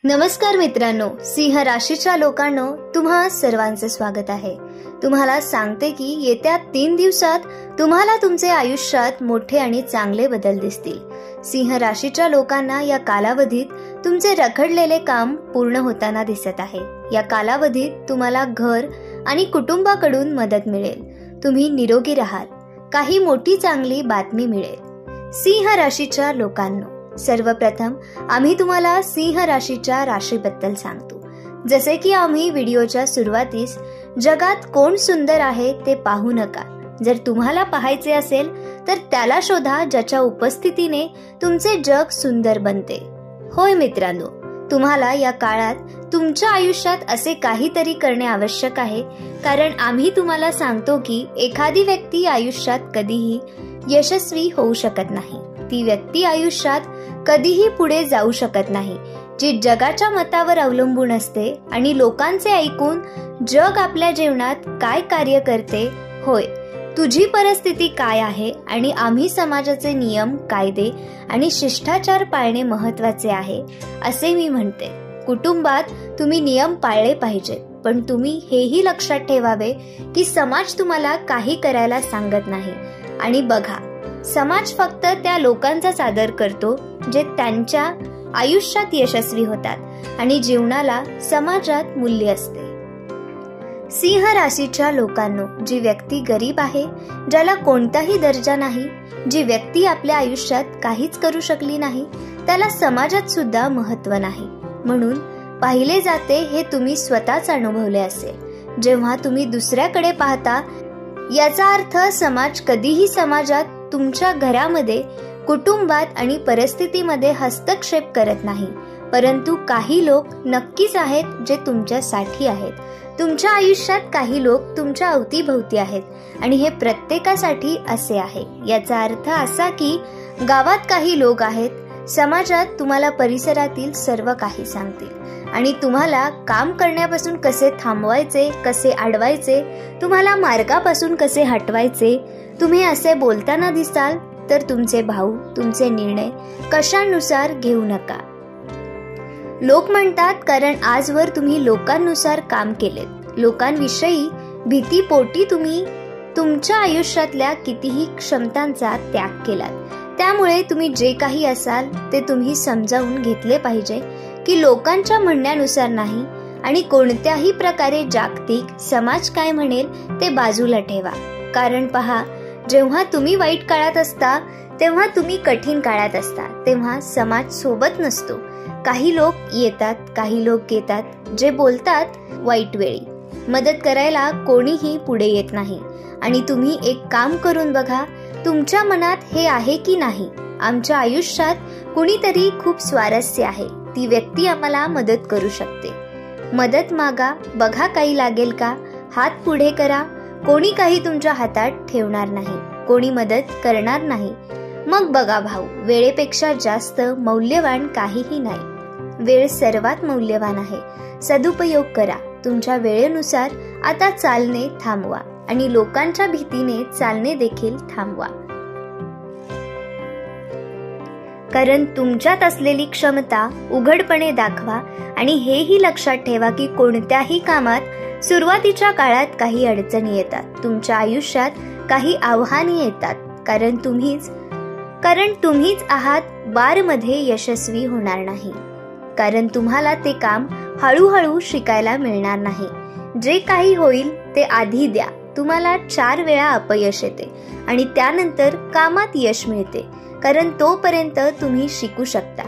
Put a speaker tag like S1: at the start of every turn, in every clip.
S1: नमस्कार मित्रांनो, सिंह राशीच्या लोकांनो, तुम्हा सर्वांचे स्वागत आहे. तुम्हाला सांगते की येत्या 3 दिवसात तुम्हाला तुमचे आयुष्यात मोठे आणि चांगले बदल दिसतील. सिंह राशीच्या लोकांना या कालावधीत तुमचे रखडलेले काम पूर्ण होताना दिसत आहे. या कालावधीत तुम्हाला घर आणि कुटुंबाकडून मदत मिळेल. तुम्ही निरोगी राहाल. काही मोठी चांगली बातमी मिळेल. सिंह राशीच्या लोकांनो, सर्वप्रथम आम्ही तुम्हाला सिंह राशीच्या राशीबद्दल सांगतो. जसे की आम्ही व्हिडिओच्या सुरुवातीस जगात कोण सुंदर आहे ते पाहू नका. जर तुम्हाला पाहायचे असेल तर त्याला शोधा ज्याच्या उपस्थितीने तुमचे जग सुंदर बनते. होय मित्रांनो, तुम्हाला या काळात तुमच्या आयुष्यात असे काहीतरी करणे आवश्यक आहे, कारण आम्ही तुम्हाला सांगतो की एखादी व्यक्ती आयुष्यात कधीही यशस्वी होऊ शकत नाही. ती व्यक्ती आयुष्यात कधीही पुढे जाऊ शकत नाही जी जगाच्या मतावर अवलंबून असते आणि लोकांचे ऐकून जग आपल्या जीवनात काय कार्य करते. होय, तुझी परिस्थिती काय आहे आणि आम्ही समाजाचे नियम, कायदे आणि शिष्टाचार पाळणे महत्त्वाचे आहे असे मी म्हणते. कुटुंबात तुम्ही नियम पाळले पाहिजे, पण तुम्ही हेही लक्षात ठेवावे की समाज तुम्हाला काही करायला सांगत नाही. आणि बघा, समाज फक्त त्या लोकांचाच आदर करतो जे त्यांच्या आयुष्यात यशस्वी होतात आणि जीवनाला समाजात मूल्य असते. सिंह राशीच्या लोकांनो, जी व्यक्ती गरीब आहे, ज्याला कोणताही दर्जा नाही, जी व्यक्ती आपल्या आयुष्यात काहीच करू शकली नाही, त्याला समाजात सुद्धा महत्त्व नाही म्हणून पाहिले जाते हे तुम्ही स्वतःच अनुभवले असेल. जेव्हा तुम्ही दुसऱ्याकडे पाहता, याचा अर्थ समाज कधीही समाजात, तुमच्या घरामध्ये, कुटुंबात आणि परिस्थितीमध्ये हस्तक्षेप करत नाही. परंतु काही लोक नक्कीच आहेत जे तुमच्यासाठी आहेत. तुमच्या आयुष्यात काही लोक तुमच्या अवतीभोवती आहेत आणि हे प्रत्येकासाठी असे आहे. याचा अर्थ असा की गावात काही लोक आहेत, समाजात तुम्हाला परिसरातील सर्व काही सांगतील आणि तुम्हाला काम करण्यापासून कसे थांबवायचे, कसे अडवायचे, तुम्हाला मार्गापासून कसे हटवायचे. तुम्ही असे बोलताना दिसाल तर तुमचे भाऊ तुमचे निर्णय कशानुसार घेऊ नका. लोक म्हणतात कारण आजवर तुम्ही लोकांनुसार काम केलेत. लोकांविषयी भीतीपोटी तुम्ही तुमच्या आयुष्यातल्या कितीही क्षमतांचा त्याग केलात. त्यामुळे तुम्ही जे काही असाल ते तुम्ही समजावून घेतले पाहिजे की लोकांच्या म्हणण्यानुसार नाही आणि कोणत्याही प्रकारे जागतिक समाज काय म्हणेल ते बाजूला ठेवा. कारण पहा, जेव्हा तुम्ही वाईट काळात असता तेव्हा तुम्ही कठीण काळात असता, तेव्हा समाज सोबत नसतो. काही लोक येतात, काही लोक येतात, जे बोलतात वाईट वेळी. मदत करायला कोणीही पुढे येत नाही. आणि तुम्ही एक काम करून बघा, तुमच्या मनात हे आहे की नाही, आमच्या आयुष्यात कुणीतरी खूप स्वारस्य आहे, ती व्यक्ती आम्हाला मदत करू शकते. मदत मागा, बघा काही लागेल का, हात पुढे करा. कोणी काही तुमच्या हातात ठेवणार नाही, कोणी मदत करणार नाही. मग बघा भाऊ, वेळेपेक्षा जास्त मौल्यवान काहीही नाही. वेळ सर्वात मौल्यवान आहे. सदुपयोग करा. तुमच्या वेळेनुसार आता चालणे थांबवा आणि लोकांच्या भीतीने चालणे देखील थांबवा. कारण तुमच्यात असलेली क्षमता उघडपणे दाखवा आणि हेही लक्षात ठेवा की कोणत्याही कामात सुरुवातीच्या काळात काही अडचणी येतात. तुमच्या आयुष्यात काही आव्हाने येतात कारण तुम्हीच आहात बारमध्ये यशस्वी होणार नाही. कारण तुम्हाला ते काम हळूहळू शिकायला मिळणार नाही. जे काही होईल ते आधी द्या. तुम्हाला 4 वेळा अपयश येते आणि त्यानंतर कामात यश मिळते, कारण तोपर्यंत तुम्ही शिकू शकता.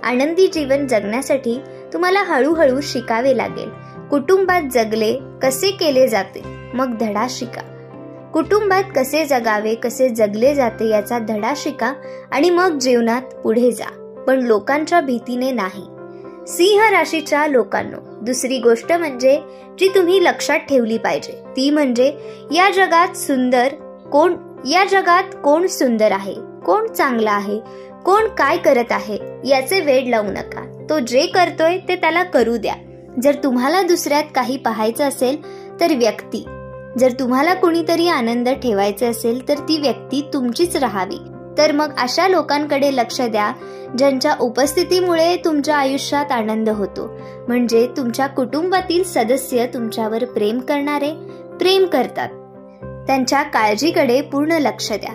S1: आनंदी जीवन जगण्यासाठी तुम्हाला हळूहळू शिकावे लागेल. कुटुंबात जगले कसे केले जाते, मग धडा शिका. कुटुंबात कसे जगावे, कसे जगले जाते याचा धडा शिका आणि मग जीवनात पुढे जा, पण लोकांच्या भीतीने नाही. सिंह राशीच्या लोकांनो, दुसरी गोष्ट म्हणजे जी तुम्ही लक्षात ठेवली पाहिजे ती म्हणजे या जगात कोण सुंदर आहे, कोण चांगला आहे, कोण काय करत आहे याचे वेड लावू नका. तो जे करतोय ते त्याला करू द्या. जर तुम्हाला दुसऱ्यात काही पाहायचं असेल तर व्यक्ती, जर तुम्हाला कोणीतरी आनंद ठेवायचे असेल तर ती व्यक्ती तुमचीच राहावी. तर मग अशा लोकांकडे लक्ष द्या ज्यांच्या उपस्थितीमुळे तुमच्या आयुष्यात आनंद होतो. म्हणजे तुमच्या कुटुंबातील सदस्य तुमच्यावर प्रेम करतात. त्यांच्या काळजीकडे पूर्ण लक्ष द्या.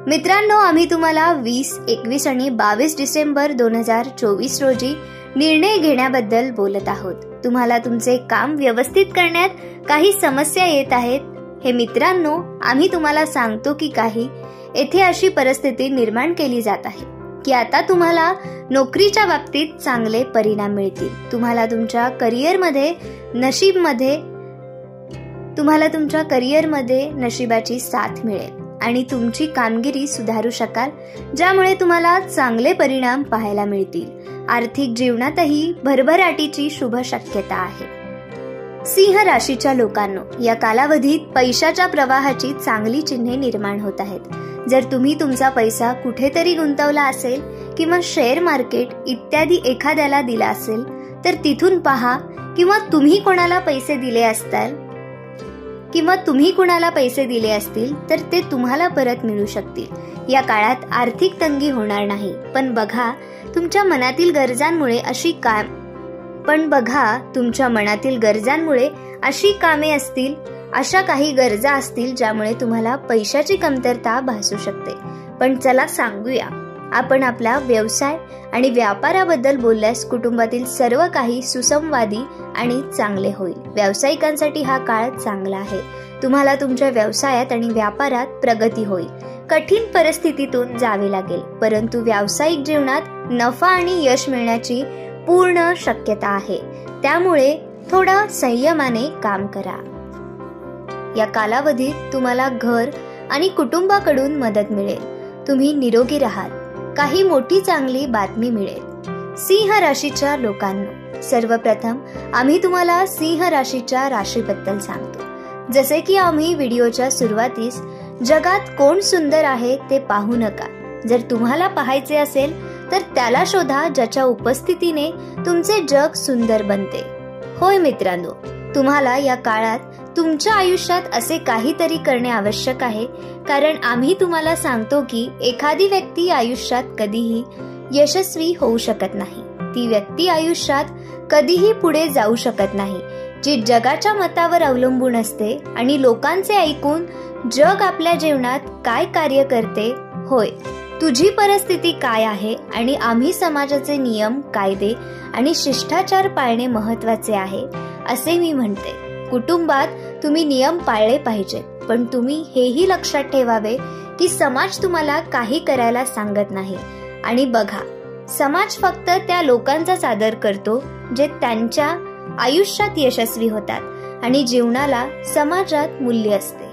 S1: मित्रांनो, आम्ही तुम्हाला 20, 21 आणि 22 डिसेंबर 2024 रोजी निर्णय घेण्याबद्दल बोलत आहोत. तुम्हाला तुमचे काम व्यवस्थित करण्यात काही समस्या येत आहेत. हे मित्रांनो, आम्ही तुम्हाला सांगतो की येथे अशी परिस्थिती निर्माण केली जात आहे की आता तुम्हाला नोकरीच्या बाबतीत चांगले परिणाम मिळतील. तुम्हाला तुमच्या करिअरमध्ये नशिबाची साथ मिळेल आणि तुमची कामगिरी सुधारू शकाल, ज्यामुळे तुम्हाला चांगले परिणाम पाहायला मिळतील. आर्थिक जीवनातही भरभराटीची शुभ शक्यता आहे. सिंह राशीच्या लोकांनो, या कालावधीत पैशाच्या प्रवाहाची चांगली चिन्हे निर्माण होत आहेत. जर तुम्ही तुमचा पैसा कुठेतरी गुंतवला असेल किंवा शेअर मार्केट इत्यादी एखाद्याला दिला असेल तर तिथून पहा, किंवा तुम्ही कोणाला पैसे दिले असतील तर ते तुम्हाला परत मिळू शकतील. या काळात आर्थिक तंगी होणार नाही. पण बघा, तुमच्या मनातील गरजांमुळे अशा काही गरजा असतील ज्यामुळे तुम्हाला पैशाची कमतरता भासू शकते. पण चला सांगूया, आपण आपला व्यवसाय आणि व्यापाराबद्दल बोलल्यास कुटुंबातील सर्व काही सुसंवादी आणि चांगले होईल. व्यावसायिकांसाठी हा काळ चांगला आहे. तुम्हाला तुमच्या व्यवसायात आणि व्यापारात प्रगती होईल. कठीण परिस्थितीतून जावे लागेल, परंतु व्यावसायिक जीवनात नफा आणि यश मिळण्याची पूर्ण शक्यता आहे. त्यामुळे थोडा संयमाने काम करा. या कालावधीत तुम्हाला घर आणि कुटुंबाकडून मदत मिळेल. तुम्ही निरोगी राहाल. काही मोठी चांगली बातमी मिळेल. सिंह राशीच्या लोकांनो, सर्वप्रथम आम्ही तुम्हाला सिंह राशीच्या राशीबद्दल सांगतो. जसे की आम्ही व्हिडिओच्या सुरुवातीस जगात कोण सुंदर आहे ते पाहू नका. जर तुम्हाला पाहायचे असेल तर त्याला शोधा ज्याच्या उपस्थितीने तुमचे जग सुंदर बनते. होय मित्रांनो, तुम्हाला या काळात तुमच्या आयुष्यात असे काहीतरी करणे आवश्यक आहे, कारण आम्ही तुम्हाला सांगतो की एखादी व्यक्ती आयुष्यात कधीही यशस्वी होऊ शकत नाही. ती व्यक्ती आयुष्यात कधीही पुढे जाऊ शकत नाही जी जगाच्या मतावर अवलंबून असते आणि लोकांचे ऐकून जग आपल्या जीवनात काय कार्य करते. होय, तुझी परिस्थिती काय आहे आणि आम्ही समाजाचे नियम, कायदे आणि शिष्टाचार पाळणे महत्त्वाचे आहे असे मी म्हणते. कुटुंबात तुम्ही नियम पाळले पाहिजे, पण तुम्ही हेही लक्षात ठेवावे की समाज तुम्हाला काही करायला सांगत नाही. आणि बघा, समाज फक्त त्या लोकांचाच आदर करतो जे त्यांच्या आयुष्यात यशस्वी होतात आणि जीवनाला समाजात मूल्य असते.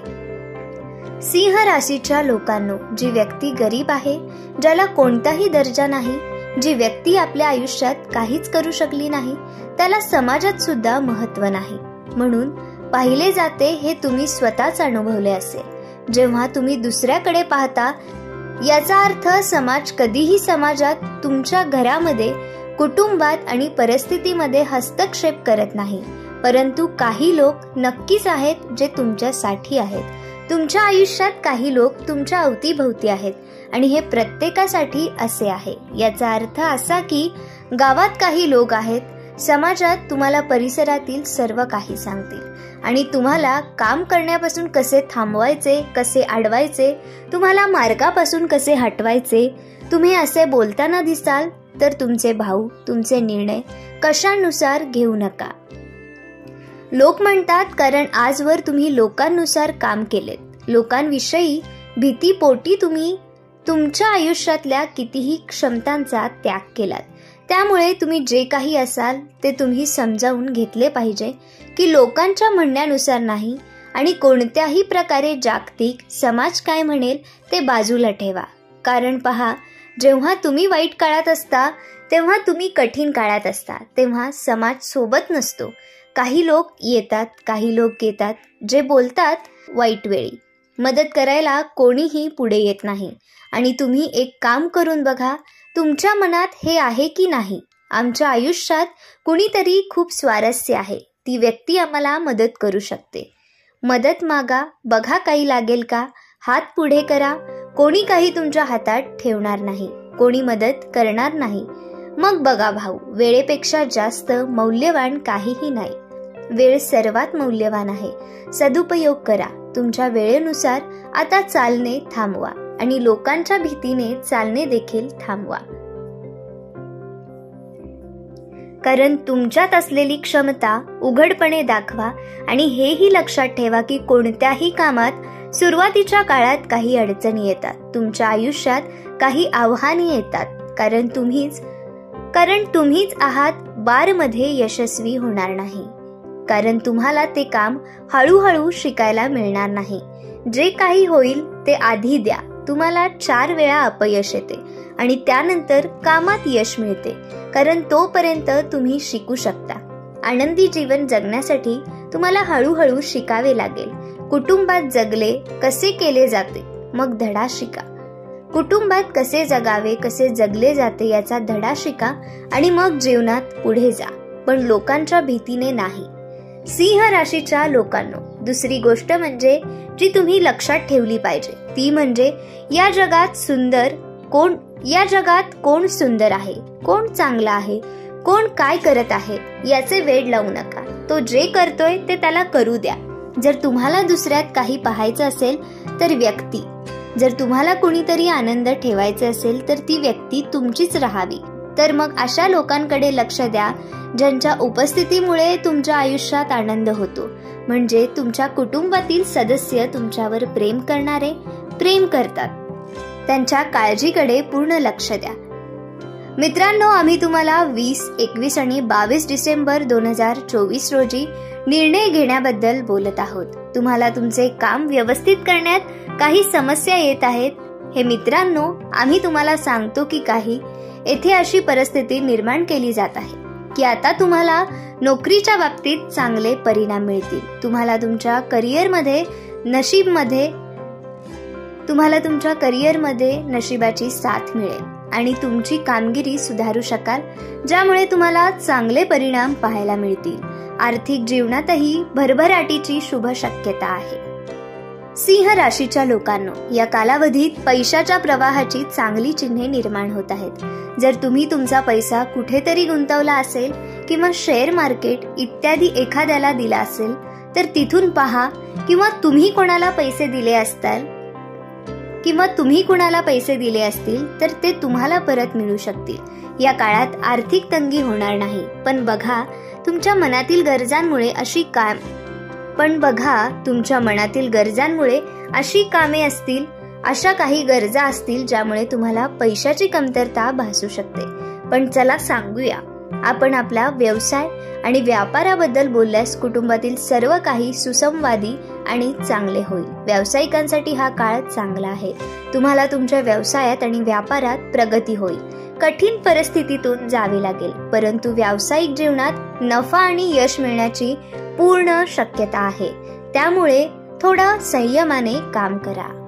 S1: सिंह राशीच्या लोकांनो, जी व्यक्ती गरीब आहे, ज्याला कोणताही दर्जा नाही, जी व्यक्ती आपल्या आयुष्यात काहीच करू शकली नाही, त्याला समाजात सुद्धा महत्त्व नाही म्हणून पाहिले जाते हे तुम्ही स्वतःच अनुभवले असेल. जेव्हा तुम्ही दुसऱ्याकडे पाहता, याचा अर्थ समाज कधीही समाजात, तुमच्या घरामध्ये, कुटुंबात आणि परिस्थितीमध्ये हस्तक्षेप करत नाही. परंतु काही लोक नक्कीच आहेत जे तुमच्यासाठी आहेत. तुमच्या आयुष्यात काही लोक तुमच्या अवतीभोवती आहेत आणि हे प्रत्येकासाठी असे आहे. याचा अर्थ असा की गावात काही लोक आहेत, समाजात तुम्हाला परिसरातील सर्व काही सांगतील आणि तुम्हाला काम करण्यापासून कसे थांबवायचे, कसे अडवायचे, तुम्हाला मार्गापासून कसे हटवायचे. तुम्ही असे बोलताना दिसाल तर तुमचे भाऊ तुमचे निर्णय कशानुसार घेऊ नका. लोक म्हणतात कारण आजवर तुम्ही लोकांनुसार काम केलेत. लोकांविषयी भीतीपोटी तुम्ही तुमच्या आयुष्यातल्या कितीही क्षमतांचा त्याग केलात. त्यामुळे तुम्ही जे काही असाल ते तुम्ही समजावून घेतले पाहिजे की लोकांच्या म्हणण्यानुसार नाही आणि कोणत्याही प्रकारे जागतिक समाज काय म्हणेल ते बाजूला ठेवा. कारण पहा, जेव्हा तुम्ही वाईट काळात असता तेव्हा तुम्ही कठीण काळात असता, तेव्हा समाज सोबत नसतो. काही लोक येतात, काही लोक येतात, जे बोलतात वाईट वेळी. मदत करायला कोणीही पुढे येत नाही. आणि तुम्ही एक काम करून बघा, तुमच्या मनात हे आहे की नाही, आमच्या आयुष्यात कुणीतरी खूप स्वारस्य आहे, ती व्यक्ती आम्हाला मदत करू शकते. मदत मागा, बघा काही लागेल का, हात पुढे करा. कोणी काही तुमच्या हातात ठेवणार नाही, कोणी मदत करणार नाही. मग बघा भाऊ, वेळेपेक्षा जास्त मौल्यवान काहीही नाही. वेळ सर्वात मौल्यवान आहे. सदुपयोग करा. तुमच्या वेळेनुसार आता चालणे थांबवा आणि लोकांच्या भीतीने चालणे देखील थांबवा. कारण तुमच्यात असलेली क्षमता उघडपणे दाखवा आणि हेही लक्षात ठेवा की कोणत्याही कामात सुरुवातीच्या काळात काही अडचणी येतात. तुमच्या आयुष्यात काही आव्हाने येतात कारण तुम्हीच आहात बारमध्ये यशस्वी होणार नाही. कारण तुम्हाला ते काम हळूहळू शिकायला मिळणार नाही. जे काही होईल ते आधी द्या. तुम्हाला 4 वेळा अपयश येते आणि त्यानंतर कामात यश मिळते. कारण तोपर्यंत तुम्ही शिकू शकता. आनंदी जीवन जगण्यासाठी तुम्हाला हळूहळू शिकावे लागेल. कुटुंबात जगले कसे केले जाते मग धडा शिका. कुटुंबात कसे जगावे, कसे जगले जाते याचा धडा शिका आणि मग जीवनात पुढे जा, पण लोकांच्या भीतीने नाही. सिंह राशीच्या लोकांनो, दुसरी गोष्ट म्हणजे जी तुम्ही लक्षात ठेवली पाहिजे ती म्हणजे या जगात कोण सुंदर आहे, कोण चांगला आहे, कोण काय करत आहे याचे वेड लावू नका. तो जे करतोय ते त्याला करू द्या. जर तुम्हाला दुसऱ्यात काही पाहायचं असेल तर व्यक्ती, जर तुम्हाला कोणीतरी आनंद ठेवायचा असेल तर ती व्यक्ती तुमचीच राहावी. तर मग अशा लोकांकडे लक्ष द्या ज्यांच्या उपस्थितीमुळे तुमच्या आयुष्यात आनंद होतो. म्हणजे तुमच्या कुटुंबातील सदस्य तुमच्यावर प्रेम करतात. त्यांच्या काळजीकडे पूर्ण लक्ष द्या. मित्रांनो, आम्ही तुम्हाला 20, 21 आणि 22 डिसेंबर 2024 रोजी निर्णय घेण्याबद्दल बोलत आहोत. तुम्हाला तुमचे काम व्यवस्थित करण्यात काही समस्या येत आहेत. हे मित्रांनो, आम्ही तुम्हाला सांगतो की येथे अशी परिस्थिती निर्माण केली जात आहे की आता तुम्हाला नोकरीच्या बाबतीत चांगले परिणाम मिळतील. तुम्हाला तुमच्या करिअरमध्ये नशिबाची साथ मिळेल आणि तुमची कामगिरी सुधारू शकाल, ज्यामुळे तुम्हाला चांगले परिणाम पाहायला मिळतील. आर्थिक जीवनातही भरभराटीची शुभ शक्यता आहे. सिंह राशीच्या लोकांनो, या कालावधीत पैशाच्या प्रवाहाची चांगली चिन्हे निर्माण होत आहेत. जर तुम्ही तुमचा पैसा कुठेतरी गुंतवला असेल किंवा शेअर मार्केट इत्यादी एखाद्याला दिला असेल तर तिथून पहा, किंवा तुम्ही कोणाला पैसे दिले असतील तर ते तुम्हाला परत मिळू शकतील. या काळात आर्थिक तंगी होणार नाही. पण बघा, तुमच्या मनातील गरजांमुळे अशा काही गरजा असतील ज्यामुळे तुम्हाला पैशाची कमतरता भासू शकते. पण चला सांगूया, आपण आपला व्यवसाय आणि व्यापाराबद्दल बोलल्यास कुटुंबातील सर्व काही सुसंवादी आणि चांगले होईल. व्यावसायिकांसाठी हा काळ चांगला आहे. तुम्हाला तुमच्या व्यवसायात आणि व्यापारात प्रगती होईल. कठीण परिस्थितीतून जावे लागेल, परंतु व्यावसायिक जीवनात नफा आणि यश मिळण्याची पूर्ण शक्यता आहे. त्यामुळे थोडा संयमाने काम करा.